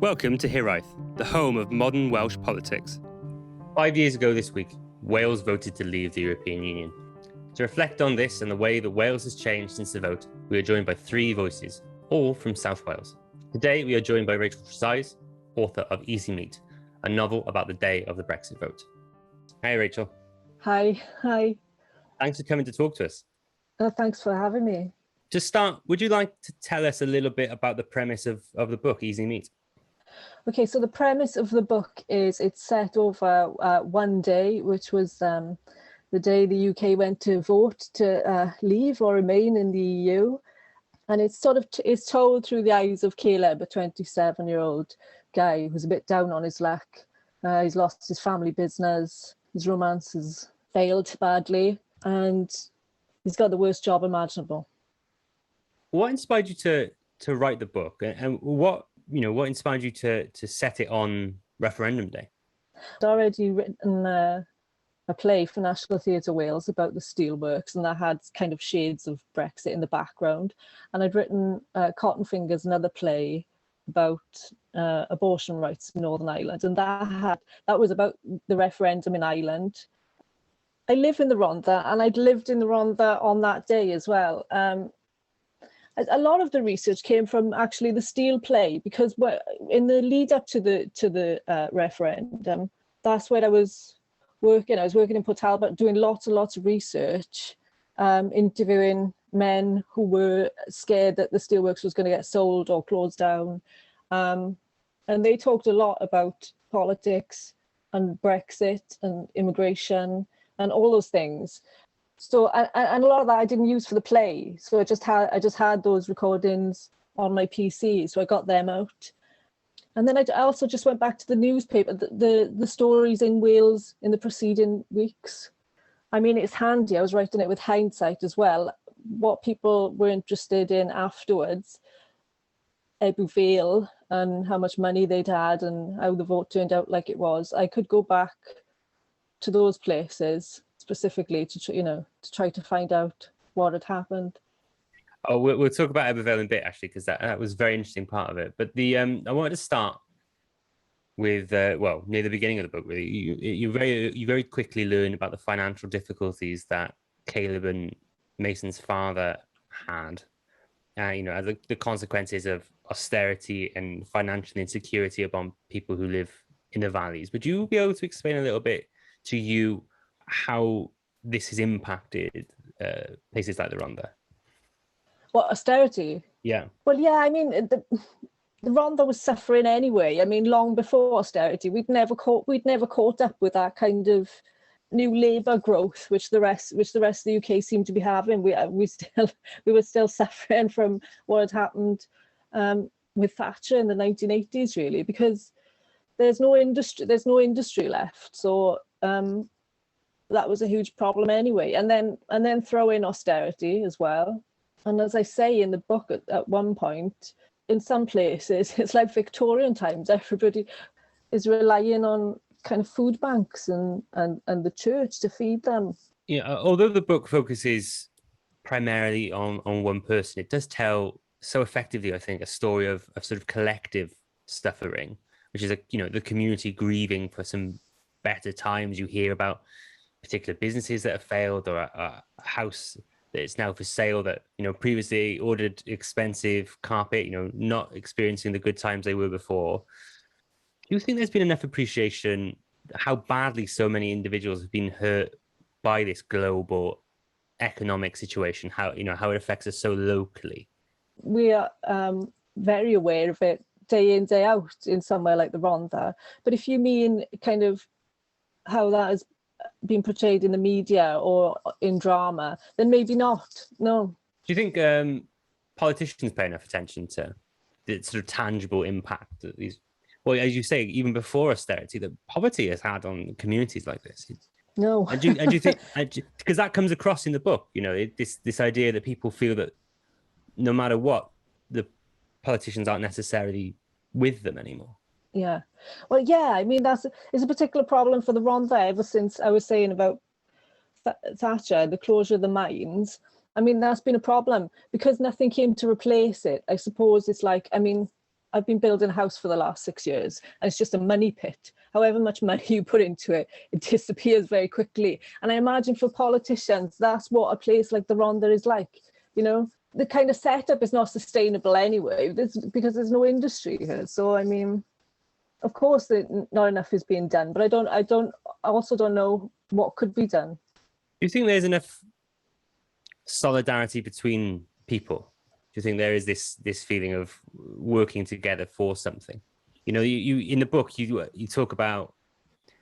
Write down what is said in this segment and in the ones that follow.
Welcome to Hiraeth, the home of modern Welsh politics. 5 years ago this week, Wales voted to leave the European Union. To reflect on this and the way that Wales has changed since the vote, we are joined by three voices, all from South Wales. Today, we are joined by Rachel Trezise, author of Easy Meat, a novel about the day of the Brexit vote. Hi, Rachel. Hi. Thanks for coming to talk to us. Thanks for having me. To start, would you like to tell us a little bit about the premise of the book, Easy Meat? Okay, so the premise of the book is it's set over one day, which was the day the UK went to vote to leave or remain in the EU. And it's told through the eyes of Caleb, a 27-year-old guy who's a bit down on his luck. He's lost his family business, his romance has failed badly, and he's got the worst job imaginable. What inspired you to write the book, and what inspired you to set it on referendum day? I'd already written a play for National Theatre Wales about the steelworks, and that had kind of shades of Brexit in the background. And I'd written Cotton Fingers, another play about abortion rights in Northern Ireland, and that was about the referendum in Ireland. I live in the Rhondda, and I'd lived in the Rhondda on that day as well. A lot of the research came from actually the steel play, because in the lead up to the referendum, that's where I was working. I was working in Port Talbot, doing lots and lots of research, interviewing men who were scared that the steelworks was going to get sold or closed down. And they talked a lot about politics and Brexit and immigration and all those things. So, and a lot of that I didn't use for the play. So I just had those recordings on my PC. So I got them out. And then I also just went back to the newspaper, the stories in Wales in the preceding weeks. I mean, it's handy. I was writing it with hindsight as well. What people were interested in afterwards, Ebbw Vale and how much money they'd had and how the vote turned out like it was. I could go back to those places specifically to try to find out what had happened. Oh, we'll talk about Ebbw Vale in a bit, actually, because that was a very interesting part of it. But I wanted to start with near the beginning of the book. Really, you very quickly learn about the financial difficulties that Caleb and Mason's father had. As the consequences of austerity and financial insecurity upon people who live in the valleys. Would you be able to explain a little bit to you how this has impacted places like the Rhondda? What, austerity? Yeah. Well, yeah, I mean, the Rhondda was suffering anyway. I mean, long before austerity, we'd never caught up with that kind of new labour growth, which the rest of the UK seemed to be having. We were still suffering from what had happened with Thatcher in the 1980s, really, because there's no industry left. So that was a huge problem anyway. And then throw in austerity as well. And as I say in the book, at one point, in some places, it's like Victorian times. Everybody is relying on kind of food banks and the church to feed them. Yeah, although the book focuses primarily on one person, it does tell so effectively, I think, a story of sort of collective suffering, which is the community grieving for some better times. You hear about particular businesses that have failed, or a house that it's now for sale that previously ordered expensive carpet, not experiencing the good times they were before. Do you think there's been enough appreciation how badly so many individuals have been hurt by this global economic situation? How it affects us so locally? We are very aware of it day in, day out in somewhere like the Rhondda. But if you mean kind of how that has been portrayed in the media or in drama, then maybe not. No. Do you think politicians pay enough attention to the sort of tangible impact that these, well, as you say, even before austerity, that poverty has had on communities like this? No. And do you think, because that comes across in the book, this idea that people feel that no matter what, the politicians aren't necessarily with them anymore? Yeah. Well, yeah, I mean, it's a particular problem for the Rhondda ever since I was saying about Thatcher, the closure of the mines. I mean, that's been a problem because nothing came to replace it. I suppose it's like, I mean, I've been building a house for the last 6 years, and it's just a money pit. However much money you put into it, it disappears very quickly. And I imagine for politicians, that's what a place like the Rhondda is like. You know, the kind of setup is not sustainable anyway, because there's no industry here. So I mean, of course, not enough is being done, but I also don't know what could be done. Do you think there's enough solidarity between people? Do you think there is this feeling of working together for something? You know, you in the book you talk about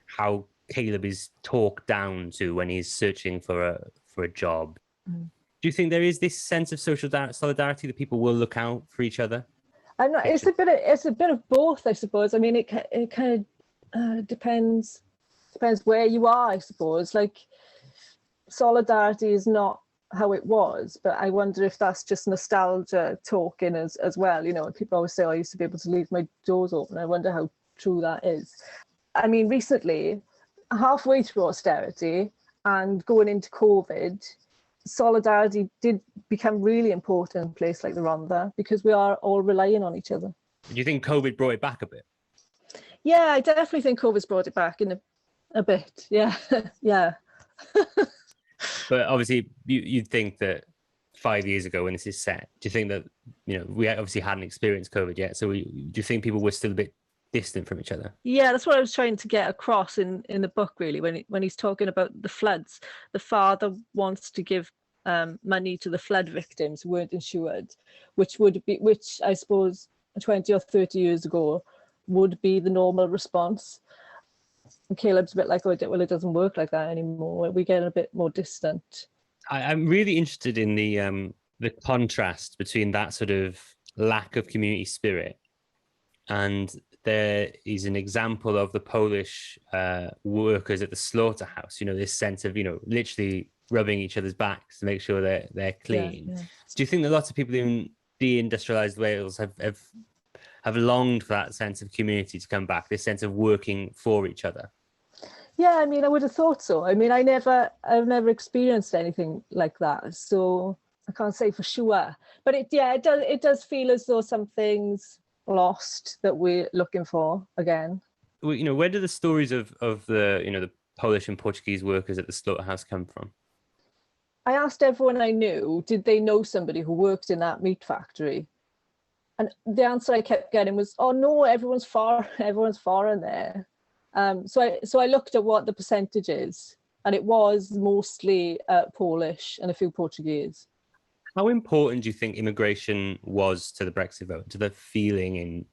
how Caleb is talked down to when he's searching for a job. Mm. Do you think there is this sense of social solidarity that people will look out for each other? I'm not. It's a bit of both, I suppose. I mean, it kind of depends where you are, I suppose. Like, solidarity is not how it was, but I wonder if that's just nostalgia talking as well. You know, people always say, oh, I used to be able to leave my doors open. I wonder how true that is. I mean, recently, halfway through austerity and going into COVID, solidarity did become really important in a place like the Rhondda, because we are all relying on each other. Do you think COVID brought it back a bit? Yeah, I definitely think COVID's brought it back in a bit. Yeah, yeah. But obviously, you'd think that 5 years ago, when this is set, do you think that, you know, we obviously hadn't experienced COVID yet, so do you think people were still a bit distant from each other? Yeah, that's what I was trying to get across in the book, really, when he's talking about the floods. The father wants to give money to the flood victims who weren't insured, which I suppose 20 or 30 years ago would be the normal response. And Caleb's a bit like, oh, well, it doesn't work like that anymore. We get a bit more distant. I'm really interested in the contrast between that sort of lack of community spirit, and there is an example of the Polish workers at the slaughterhouse. You know, this sense of, you know, literally rubbing each other's backs to make sure they're clean. Yeah. So do you think that lots of people in deindustrialized Wales have longed for that sense of community to come back, this sense of working for each other? Yeah, I mean, I would have thought so. I mean, I've never experienced anything like that, so I can't say for sure. But it does feel as though something's lost that we're looking for again. Well, you know, where do the stories of the, you know, the Polish and Portuguese workers at the slaughterhouse come from? I asked everyone I knew, did they know somebody who worked in that meat factory? And the answer I kept getting was, oh no, everyone's foreign there. So I looked at what the percentage is, and it was mostly Polish and a few Portuguese. How important do you think immigration was to the Brexit vote, to the feeling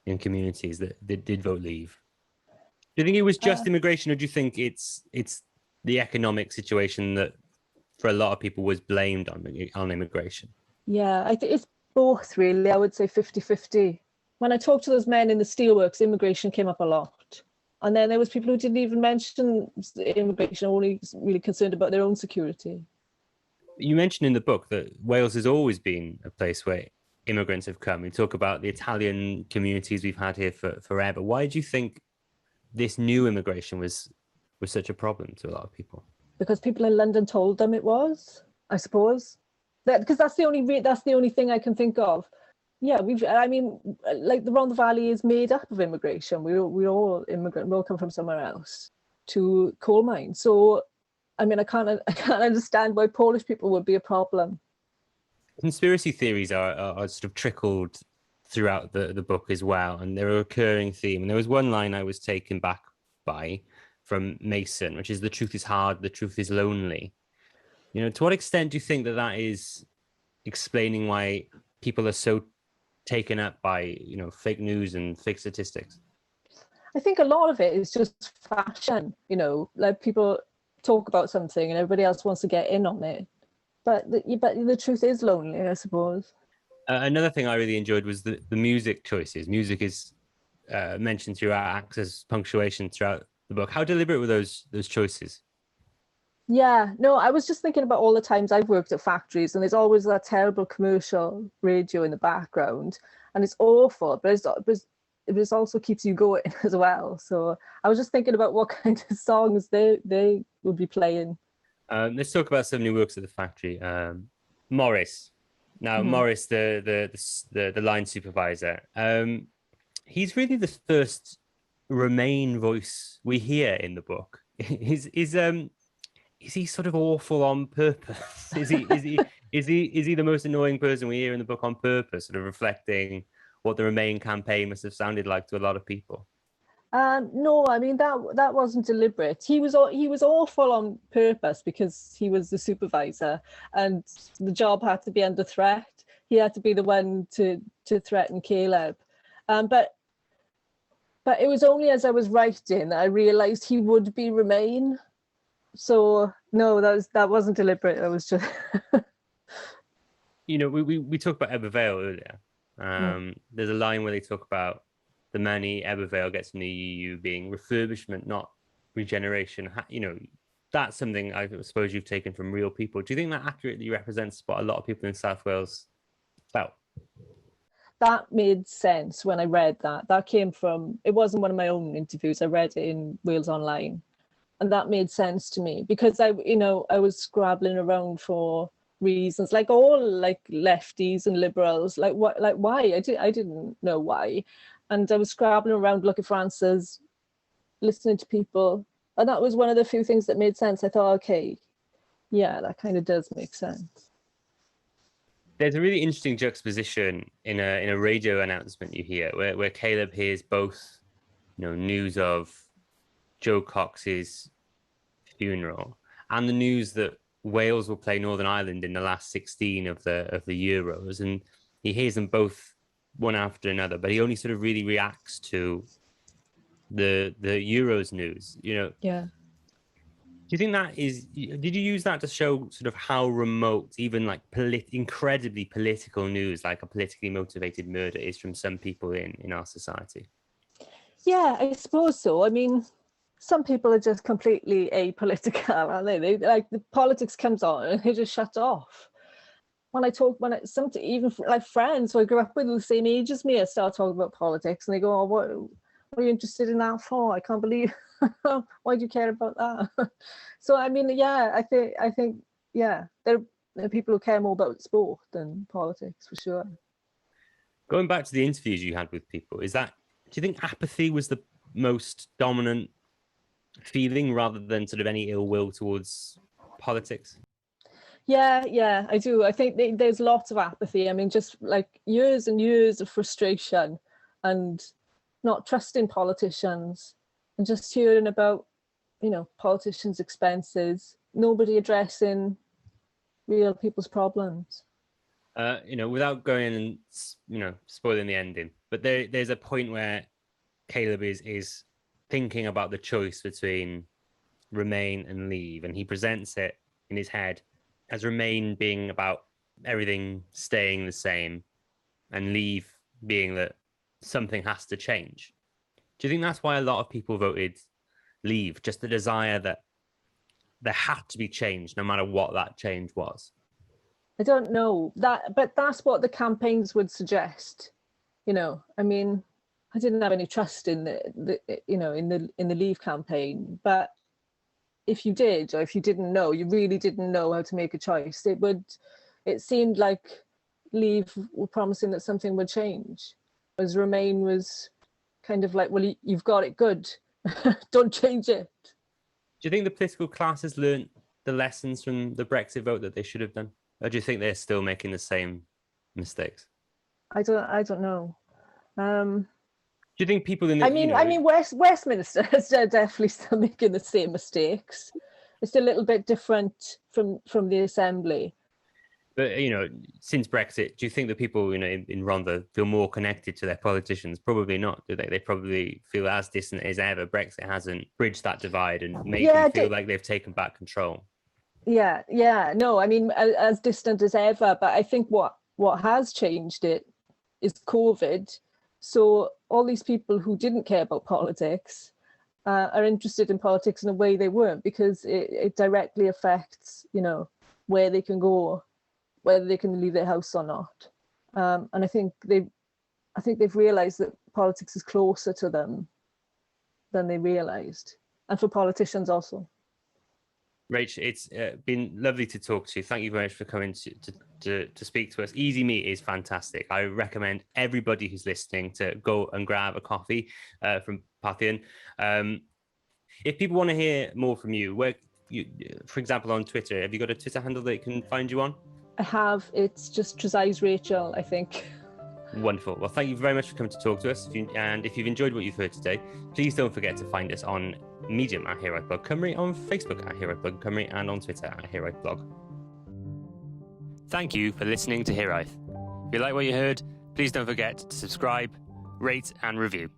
in communities that did vote leave? Do you think it was just immigration, or do you think it's the economic situation that for a lot of people was blamed on immigration? Yeah, I think it's both, really. I would say 50-50. When I talked to those men in the steelworks, immigration came up a lot. And then there was people who didn't even mention immigration, only really concerned about their own security. You mentioned in the book that Wales has always been a place where immigrants have come. You talk about the Italian communities we've had here forever. Why do you think this new immigration was such a problem to a lot of people? Because people in London told them it was, I suppose. Because that's the only thing I can think of. Yeah, like the Rhondda Valley is made up of immigration. We're all immigrant. We all come from somewhere else to coal mines. So, I mean, I can't understand why Polish people would be a problem. Conspiracy theories are sort of trickled throughout the book as well, and they're a recurring theme. And there was one line I was taken back by from Mason, which is, "The truth is hard, the truth is lonely." You know, to what extent do you think that is explaining why people are so taken up by, you know, fake news and fake statistics? I think a lot of it is just fashion. You know, like people talk about something and everybody else wants to get in on it. But the truth is lonely, I suppose. Another thing I really enjoyed was the music choices. Music is mentioned throughout, acts as punctuation throughout the book. How deliberate were those choices? Yeah, no, I was just thinking about all the times I've worked at factories, and there's always that terrible commercial radio in the background, and it's awful, but it also keeps you going as well. So I was just thinking about what kind of songs they would be playing. Let's talk about some new works at the factory. Morris, Now, Morris, the line supervisor, he's really the first Remain voice we hear in the book. Is he sort of awful on purpose? Is he the most annoying person we hear in the book on purpose, sort of reflecting what the Remain campaign must have sounded like to a lot of people? No, I mean that wasn't deliberate. He was awful on purpose because he was the supervisor, and the job had to be under threat. He had to be the one to threaten Caleb, but it was only as I was writing that I realised he would be Remain. So no, that wasn't deliberate. That was just. We talked about Ebervale earlier. There's a line where they talk about the money Ebervale gets from the EU being refurbishment, not regeneration. That's something I suppose you've taken from real people. Do you think that accurately represents what a lot of people in South Wales felt? That made sense when I read that. That came from, it wasn't one of my own interviews. I read it in Wales Online. And that made sense to me because I was scrabbling around for reasons, like all like lefties and liberals, like why? I didn't know why. And I was scrabbling around looking for answers, listening to people. And that was one of the few things that made sense. I thought, okay, yeah, that kind of does make sense. There's a really interesting juxtaposition in a radio announcement you hear where Caleb hears both, news of Joe Cox's funeral and the news that Wales will play Northern Ireland in the last 16 of the Euros, and he hears them both one after another, but he only sort of really reacts to the Euros news. Yeah. Do you think did you use that to show sort of how remote even like incredibly political news, like a politically motivated murder, is from some people in our society? Yeah, I suppose so. I mean, some people are just completely apolitical, aren't they? They like the politics comes on and they just shut off. Even like friends who I grew up with the same age as me, I start talking about politics and they go, "Oh, what are you interested in that for? I can't believe why do you care about that?" So I mean, yeah, I think yeah, there are people who care more about sport than politics for sure. Going back to the interviews you had with people, do you think apathy was the most dominant feeling rather than sort of any ill will towards politics? Yeah, I do. I think there's lots of apathy. I mean, just like years and years of frustration and not trusting politicians and just hearing about, politicians' expenses, nobody addressing real people's problems. Without going and, spoiling the ending, but there's a point where Caleb is thinking about the choice between Remain and Leave, and he presents it in his head as Remain being about everything staying the same and Leave being that something has to change. Do you think that's why a lot of people voted Leave? Just the desire that there had to be change no matter what that change was? I don't know that, but that's what the campaigns would suggest. I mean, I didn't have any trust in the Leave campaign, but if you did, or if you didn't know, you really didn't know how to make a choice. It seemed like Leave were promising that something would change, whereas Remain was kind of like, well, you've got it good, don't change it. Do you think the political class has learned the lessons from the Brexit vote that they should have done, or do you think they're still making the same mistakes? I don't know. Do you think people in the? I mean, Westminster is definitely still making the same mistakes. It's a little bit different from the Assembly. But since Brexit, do you think that people in Rhondda feel more connected to their politicians? Probably not, do they? They probably feel as distant as ever. Brexit hasn't bridged that divide and made them feel like they've taken back control. Yeah. No, I mean, as distant as ever. But I think what has changed it is COVID. So all these people who didn't care about politics are interested in politics in a way they weren't, because it directly affects, where they can go, whether they can leave their house or not. And I think they've realised that politics is closer to them than they realised, and for politicians also. Rach, it's been lovely to talk to you. Thank you very much for coming to speak to us. Easy Meat is fantastic. I recommend everybody who's listening to go and grab a coffee from Parthian. If people want to hear more from you, where you, for example, on Twitter, have you got a Twitter handle they can find you on? I have. It's just Trezise Rachel, I think. Wonderful. Well, thank you very much for coming to talk to us. And if you've enjoyed what you've heard today, please don't forget to find us on Medium at Hero Blog Cymru, on Facebook at Hero Blog Cymru, and on Twitter at Hero Blog. Thank you for listening to Hiraeth. If you like what you heard, please don't forget to subscribe, rate, and review.